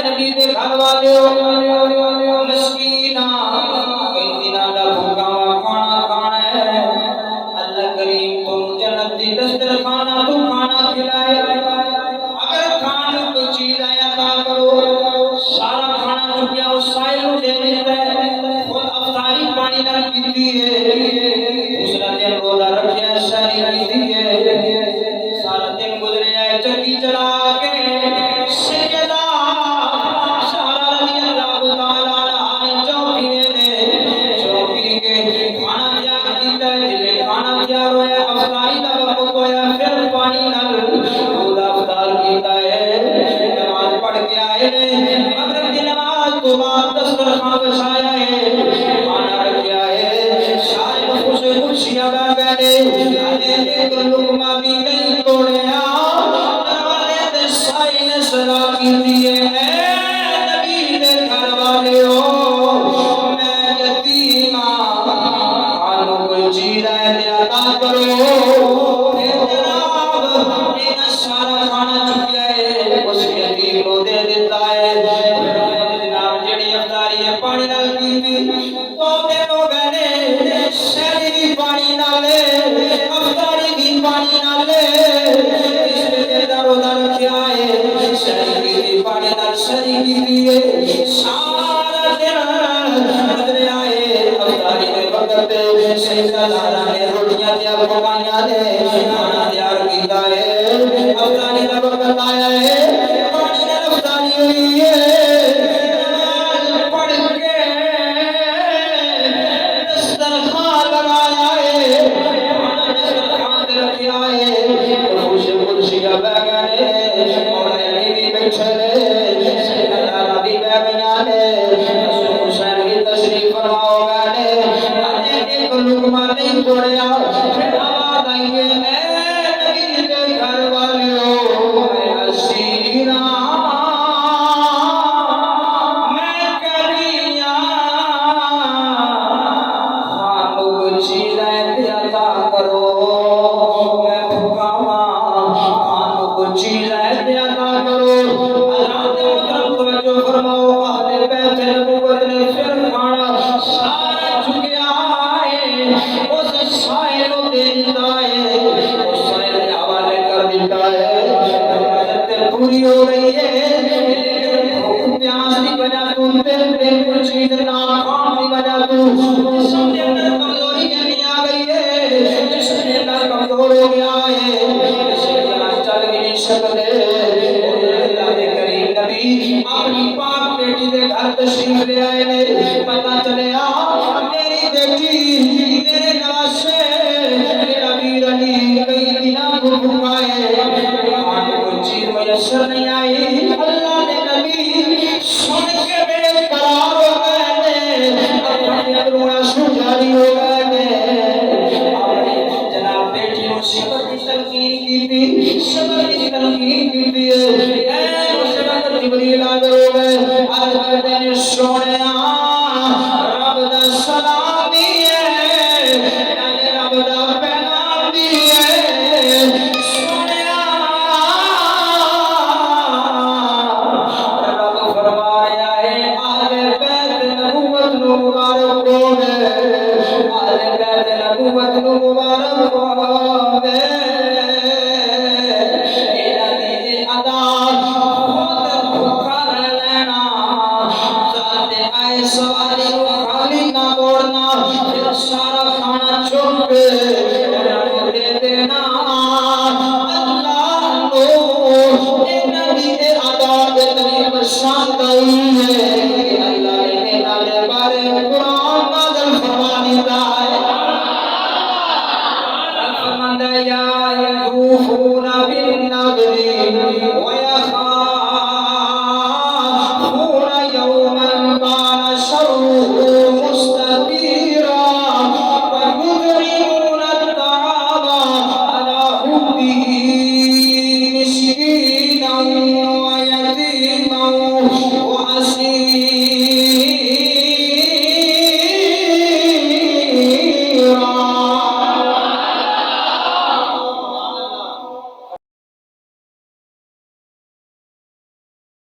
नबी दे घर वाले मस्कीना कई दिना दा भूखा खाना खाना है अल्लाह करीम तुम जन्नत दी दस्तरखाना तू खाना खिलाए अगर खाने को चीज आया ता करो सारा खाना चुकिया उस साइल को दे देता है और अफ्तारी पानी ना पीती है दूसरा दिन रोजा रखिया सारी पीती है सारा दिन गुजरे है चक्की चला के सैयदा सारा रजी अल्लाह ताला ने चौकी ने चौकी के खाना तैयार कीता है जिले खाना तैयार होया अफ्तारी दा वक्त होया फिर पानी नाल रोजा अफ्तार कीता है नमाज पढ़ के आए ने मगरिब की नमाज तो बाद दस्तरखान बिछाया है खाना रखा है सारे खुश खुशियां बैठे एक लुकमा भी नहीं तोड़या दरवाजे ते साई ने सलाह की दिए नबी दे घर वाले हो मैं यतीम खानो कोई चीज है अता करो फिर जनाब इन सारा खाना चुकिया है उस यतीम को दे देता है जनाब जेड़ी अफ्तारी है पानी नाल कीती तो दिन हो गए शहरी भी पानी नाले अफ्तारी भी पानी नाले इसमें रोजा रखा है शहरी भी पानी नाल शहरी की सारा दिन गुजरे आए अफ्तारी के वक्त पे सैयदा ने रोटियां तैयार पकाइयां ने खाना तैयार कीता है अफ्तारी का वक्त आया है पानी नाल अफ्तारी हुई है पूरी हो गई है प्यास की वजह तू बिल्कुल चीज ना खाने की वजह तू जिसके अंदर कमजोरी नहीं आ गई है जिसके अंदर कमजोर हो गया है चल भी नहीं सकते अल्लाह के करीम नबी अपनी पाक बेटी के घर तशरीफ ले आए ने पता चला मेरी बेटी मेरे नवासे मेरा वीर अली कई दिनों को भूखा है चीज मयसर नहीं आई अल्लाह ने नबी सुन के बेकरार हो गए अपने अंदरों सुजारी हो गए अपने जनाब बेटी को सबर की तलकीन की थी सबर की तलकीन की थी ऐ मुसलमान जिब्रील हाजिर हो गए आज कहते हैं सोनिया रब दा सलाम दिए रब दा पैगाम दिए सारा खाना चुप दे देना अल्लाह नो नबी दे आदाब इतनी पसंद आई है अल्लाह ने नाले बारे कुरान नाज़िल फरमा दिया है फरमाता या यूफूना बिन नबी व यखाफूना यौमन काना शर्रुहु मुस्ततीरा مسكينا ويتيما